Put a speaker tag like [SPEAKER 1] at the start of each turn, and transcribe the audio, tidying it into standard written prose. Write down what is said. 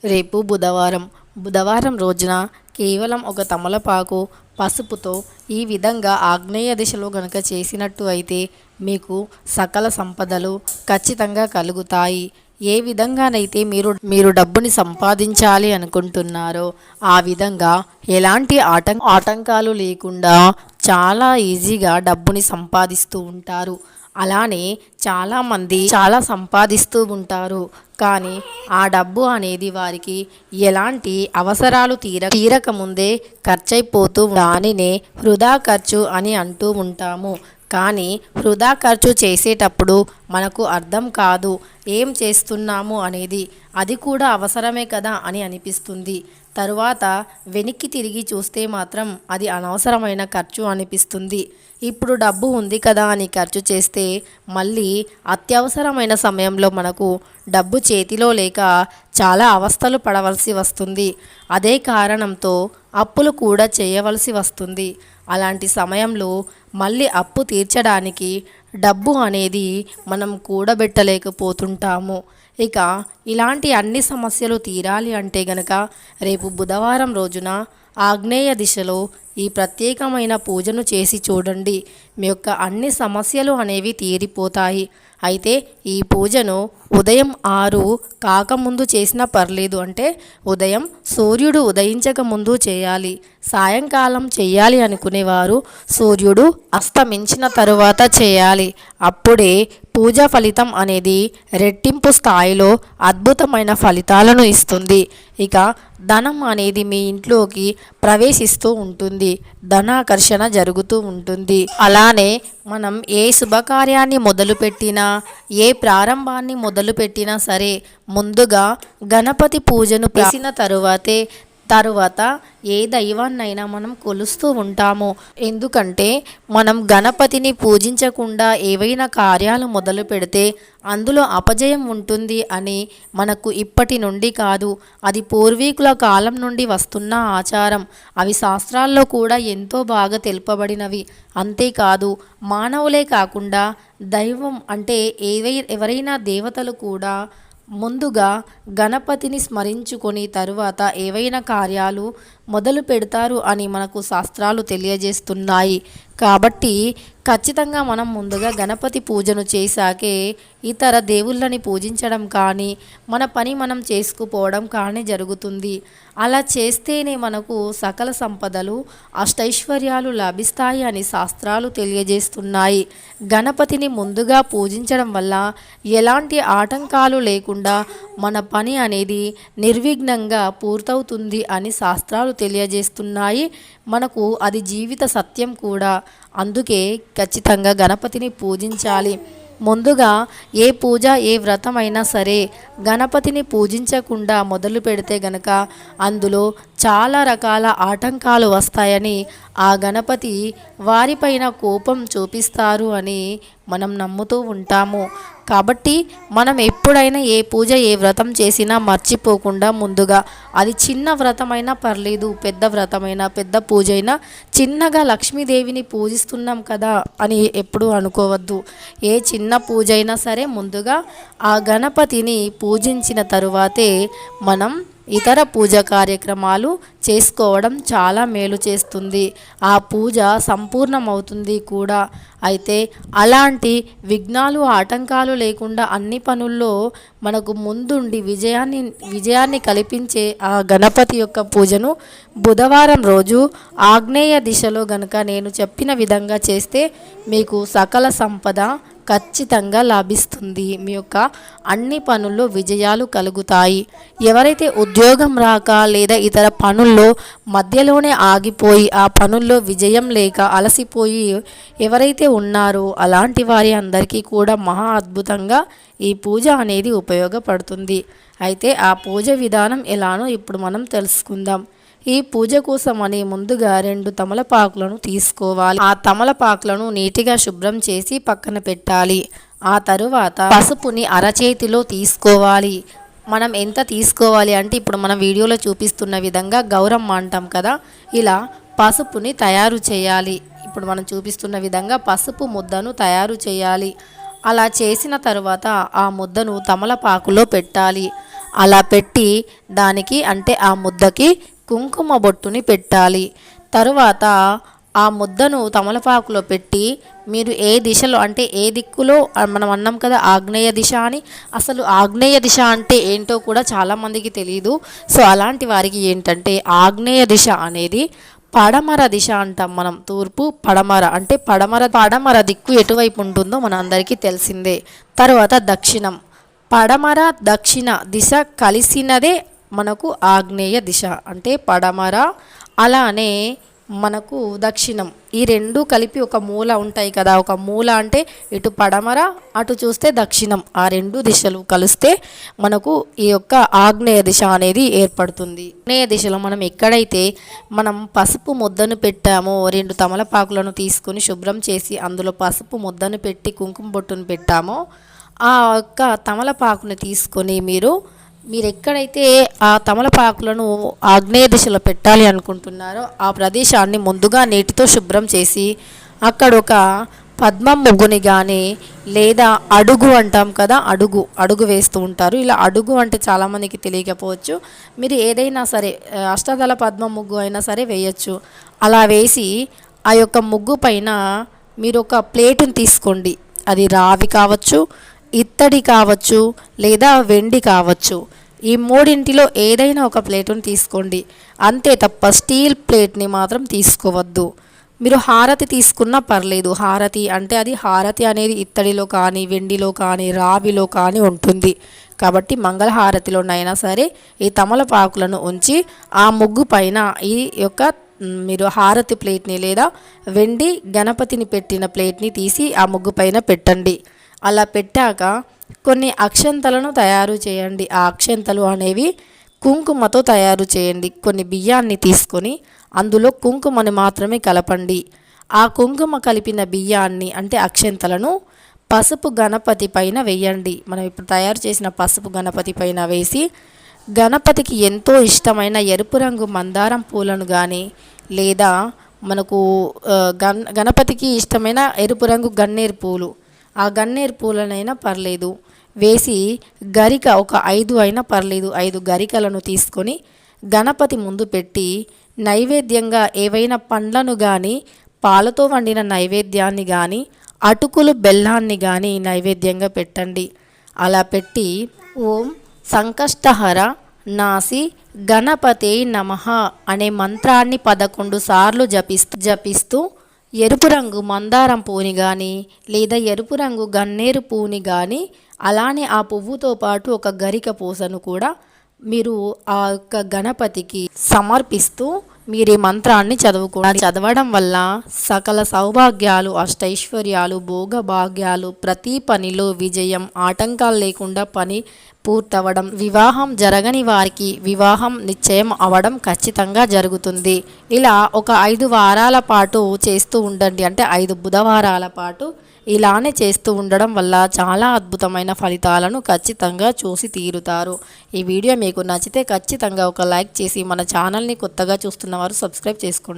[SPEAKER 1] రేపు బుధవారం రోజున కేవలం ఒక తమలపాకు పసుపుతో ఈ విధంగా ఆగ్నేయ దిశలో గనుక చేసినట్టు అయితే మీకు సకల సంపదలు ఖచ్చితంగా కలుగుతాయి. ఏ విధంగానైతే మీరు డబ్బుని సంపాదించాలి అనుకుంటున్నారో ఆ విధంగా ఎలాంటి ఆటంకాలు లేకుండా చాలా ఈజీగా డబ్బుని సంపాదిస్తూ ఉంటారు. అలానే చాలామంది చాలా సంపాదిస్తూ ఉంటారు, కానీ ఆ డబ్బు అనేది వారికి ఎలాంటి అవసరాలు తీరకముందే ఖర్చయిపోతూ దానినే వృధా ఖర్చు అని అంటూ ఉంటాము. కానీ వృధా ఖర్చు చేసేటప్పుడు మనకు అర్థం కాదు ఏం చేస్తున్నాము అనేది. అది కూడా అవసరమే కదా అని అనిపిస్తుంది. తరువాత వెనక్కి తిరిగి చూస్తే మాత్రం అది అనవసరమైన ఖర్చు అనిపిస్తుంది. ఇప్పుడు డబ్బు ఉంది కదా అని ఖర్చు చేస్తే మళ్ళీ అత్యవసరమైన సమయంలో మనకు డబ్బు చేతిలో లేక చాలా అవస్థలు పడవలసి వస్తుంది. అదే కారణంతో అప్పులు కూడా చేయవలసి వస్తుంది. అలాంటి సమయంలో మళ్ళీ అప్పు తీర్చడానికి డబ్బు అనేది మనం కూడబెట్టలేకపోతుంటాము. ఇక ఇలాంటి అన్ని సమస్యలు తీరాలి అంటే గనక రేపు బుధవారం రోజున ఆగ్నేయ దిశలో ఈ ప్రత్యేకమైన పూజను చేసి చూడండి. మీ యొక్క అన్ని సమస్యలు అనేవి తీరిపోతాయి. అయితే ఈ పూజను ఉదయం 6 కాకముందు చేసినా పర్లేదు. అంటే ఉదయం సూర్యుడు ఉదయించక ముందు చేయాలి. సాయంకాలం చేయాలి అనుకునేవారు సూర్యుడు అస్తమించిన తరువాత చేయాలి. అప్పుడే పూజ ఫలితం అనేది రెట్టింపు స్థాయిలో అద్భుతమైన ఫలితాలను ఇస్తుంది. ఇక ధనం అనేది మీ ఇంట్లోకి ప్రవేశిస్తూ ఉంటుంది. ధనాకర్షణ జరుగుతూ ఉంటుంది. అలానే మనం ఏ శుభకార్యాన్ని మొదలుపెట్టినా ఏ ప్రారంభాన్ని మొదలుపెట్టినా సరే ముందుగా గణపతి పూజను చేసిన తరువాత ఏ దైవాన్నైనా మనం కొలుస్తూ ఉంటాము. ఎందుకంటే మనం గణపతిని పూజించకుండా ఏవైనా కార్యాలు మొదలు పెడితే అందులో అపజయం ఉంటుంది అని మనకు ఇప్పటి నుండి కాదు, అది పూర్వీకుల కాలం నుండి వస్తున్న ఆచారం. అవి శాస్త్రాల్లో కూడా ఎంతో బాగా తెలుపబడినవి. అంతేకాదు మానవులే కాకుండా దైవం అంటే ఎవరైనా దేవతలు కూడా ముందుగా గణపతిని స్మరించుకొని తరువాత ఏవైనా కార్యాలు మొదలు పెడతారు అని మనకు శాస్త్రాలు తెలియజేస్తున్నాయి. కాబట్టి ఖచ్చితంగా మనం ముందుగా గణపతి పూజను చేశాకే ఇతర దేవుళ్ళని పూజించడం కానీ మన పని మనం చేసుకుపోవడం కానీ జరుగుతుంది. అలా చేస్తేనే మనకు సకల సంపదలు అష్టైశ్వర్యాలు లభిస్తాయి అని శాస్త్రాలు తెలియజేస్తున్నాయి. గణపతిని ముందుగా పూజించడం వల్ల ఎలాంటి ఆటంకాలు లేకుండా మన పని అనేది నిర్విఘ్నంగా పూర్తవుతుంది అని శాస్త్రాలు తెలియజేస్తున్నాయి. మనకు అది జీవిత సత్యం కూడా. అందుకే ఖచ్చితంగా గణపతిని పూజించాలి. ముందుగా ఏ పూజ ఏ వ్రతమైనా సరే గణపతిని పూజించకుండా మొదలు పెడితే గనక అందులో చాలా రకాల ఆటంకాలు వస్తాయని, ఆ గణపతి వారిపైన కోపం చూపిస్తారు అని మనం నమ్ముతూ ఉంటాము. కాబట్టి మనం ఎప్పుడైనా ఏ పూజ ఏ వ్రతం చేసినా మర్చిపోకుండా ముందుగా అది చిన్న వ్రతమైనా పర్లేదు, పెద్ద వ్రతమైనా పెద్ద పూజ అయినా చిన్నగా లక్ష్మీదేవిని పూజిస్తున్నాం కదా అని ఎప్పుడూ అనుకోవద్దు. ఏ చిన్న పూజ అయినా సరే ముందుగా ఆ గణపతిని పూజించిన తరువాతే మనం ఇతర పూజ కార్యక్రమాలు చేసుకోవడం చాలా మేలు చేస్తుంది. ఆ పూజ సంపూర్ణమవుతుంది కూడా. అయితే అలాంటి విఘ్నాలు ఆటంకాలు లేకుండా అన్ని పనుల్లో మనకు ముందుండి విజయాన్ని కల్పించే ఆ గణపతి యొక్క పూజను బుధవారం రోజు ఆగ్నేయ దిశలో గనక నేను చెప్పిన విధంగా చేస్తే మీకు సకల సంపద ఖచ్చితంగా లాభిస్తుంది. మీ యొక్క అన్ని పనుల్లో విజయాలు కలుగుతాయి. ఎవరైతే ఉద్యోగం రాక లేదా ఇతర పనుల్లో మధ్యలోనే ఆగిపోయి ఆ పనుల్లో విజయం లేక అలసిపోయి ఎవరైతే ఉన్నారో అలాంటి వారి అందరికీ కూడా మహా అద్భుతంగా ఈ పూజ అనేది ఉపయోగపడుతుంది. అయితే ఆ పూజ విధానం ఎలానో ఇప్పుడు మనం తెలుసుకుందాం. ఈ పూజ కోసమని ముందుగా 2 తమలపాకులను తీసుకోవాలి. ఆ తమలపాకులను నీటిగా శుభ్రం చేసి పక్కన పెట్టాలి. ఆ తరువాత పసుపుని అరచేతిలో తీసుకోవాలి. మనం ఎంత తీసుకోవాలి అంటే ఇప్పుడు మనం వీడియోలో చూపిస్తున్న విధంగా గౌరమ్మ అంటాం కదా, ఇలా పసుపుని తయారు చేయాలి. ఇప్పుడు మనం చూపిస్తున్న విధంగా పసుపు ముద్దను తయారు చేయాలి. అలా చేసిన తర్వాత ఆ ముద్దను తమలపాకులో పెట్టాలి. అలా పెట్టి దానికి అంటే ఆ ముద్దకి కుంకుమ బొట్టుని పెట్టాలి. తరువాత ఆ ముద్దను తమలపాకులో పెట్టి మీరు ఏ దిశలో అంటే ఏ దిక్కులో మనం అన్నాం కదా ఆగ్నేయ దిశ అని. అసలు ఆగ్నేయ దిశ అంటే ఏంటో కూడా చాలామందికి తెలియదు. సో అలాంటి వారికి ఏంటంటే ఆగ్నేయ దిశ అనేది పడమర దిశ అంటాం మనం. తూర్పు పడమర అంటే పడమర దిక్కు ఎటువైపు ఉంటుందో మన అందరికీ తెలిసిందే. తర్వాత దక్షిణం, పడమర దక్షిణ దిశ కలిసినదే మనకు ఆగ్నేయ దిశ అంటే పడమర, అలానే మనకు దక్షిణం. ఈ రెండు కలిపి ఒక మూల ఉంటాయి కదా, ఒక మూల అంటే ఇటు పడమర అటు చూస్తే దక్షిణం, ఆ రెండు దిశలు కలిస్తే మనకు ఈ యొక్క ఆగ్నేయ దిశ అనేది ఏర్పడుతుంది. ఆగ్నేయ దిశలో మనం ఎక్కడైతే మనం పసుపు ముద్దను పెట్టామో, 2 తమలపాకులను తీసుకొని శుభ్రం చేసి అందులో పసుపు ముద్దను పెట్టి కుంకుమ బొట్టును పెట్టామో, ఆ యొక్క తమలపాకుని తీసుకొని మీరు ఎక్కడైతే ఆ తమలపాకులను ఆగ్నేయ దిశలో పెట్టాలి అనుకుంటున్నారో ఆ ప్రదేశాన్ని ముందుగా నీటితో శుభ్రం చేసి అక్కడ ఒక పద్మం ముగ్గుని కానీ లేదా అడుగు అంటాం కదా, అడుగు వేస్తూ ఉంటారు. ఇలా అడుగు అంటే చాలామందికి తెలియకపోవచ్చు. మీరు ఏదైనా సరే అష్టదళ పద్మం ముగ్గు అయినా సరే వేయచ్చు. అలా వేసి ఆ యొక్క ముగ్గు పైన మీరు ఒక ప్లేటుని తీసుకోండి. అది రావి కావచ్చు, ఇత్తడి కావచ్చు, లేదా వెండి కావచ్చు. ఈ మూడింటిలో ఏదైనా ఒక ప్లేటుని తీసుకోండి. అంతే తప్ప స్టీల్ ప్లేట్ని మాత్రం తీసుకోవద్దు. మీరు హారతి తీసుకున్నా పర్లేదు. హారతి అంటే అది హారతి అనేది ఇత్తడిలో కానీ వెండిలో కానీ రావిలో కానీ ఉంటుంది. కాబట్టి మంగళహారతిలోనైనా సరే ఈ తమలపాకులను ఉంచి ఆ ముగ్గు పైన ఈ యొక్క మీరు హారతి ప్లేట్ని లేదా వెండి గణపతిని పెట్టిన ప్లేట్ని తీసి ఆ ముగ్గు పైన పెట్టండి. అలా పెట్టాక కొన్ని అక్షంతలను తయారు చేయండి. ఆ అక్షంతలు అనేవి కుంకుమతో తయారు చేయండి. కొన్ని బియ్యాన్ని తీసుకొని అందులో కుంకుమని మాత్రమే కలపండి. ఆ కుంకుమ కలిపిన బియ్యాన్ని అంటే అక్షంతలను పసుపు గణపతి పైన వేయండి. మనం ఇప్పుడు తయారు చేసిన పసుపు గణపతి పైన వేసి గణపతికి ఎంతో ఇష్టమైన ఎరుపు రంగు మందారం పూలను కానీ లేదా మనకు గణపతికి ఇష్టమైన ఎరుపు రంగు గన్నేరు పూలు, ఆ గన్నేరు పూలనైనా పర్లేదు వేసి గరిక ఒక 5 అయినా పర్లేదు 5 గరికలను తీసుకొని గణపతి ముందు పెట్టి నైవేద్యంగా ఏవైనా పండ్లను కానీ పాలతో వండిన నైవేద్యాన్ని కానీ అటుకులు బెల్లాన్ని కానీ నైవేద్యంగా పెట్టండి. అలా పెట్టి ఓం సంకష్టహర నాసి గణపతే నమః అనే మంత్రాన్ని 11 సార్లు జపిస్తూ ఎరుపు రంగు మందారం పువ్వుని కానీ లేదా ఎరుపు రంగు గన్నేరు పువ్వుని కానీ అలానే ఆ పువ్వుతో పాటు ఒక గరిక పూసను కూడా మీరు ఆ యొక్క గణపతికి సమర్పిస్తూ మీరు ఈ మంత్రాన్ని చదవడం వల్ల సకల సౌభాగ్యాలు, అష్టైశ్వర్యాలు, భోగభాగ్యాలు, ప్రతి పనిలో విజయం, ఆటంకాలు లేకుండా పని పూర్తవడం, వివాహం జరగని వారికి వివాహం నిశ్చయం అవడం ఖచ్చితంగా జరుగుతుంది. ఇలా ఒక 5 వారాల పాటు చేస్తూ ఉండండి. అంటే 5 బుధవారాల పాటు ఇలానే చేస్తూ ఉండడం వల్ల చాలా అద్భుతమైన ఫలితాలను ఖచ్చితంగా చూసి తీరుతారు. ఈ వీడియో మీకు నచ్చితే ఖచ్చితంగా ఒక లైక్ చేసి మన ఛానల్ని కొత్తగా చూస్తున్న వారు సబ్స్క్రైబ్ చేసుకోండి.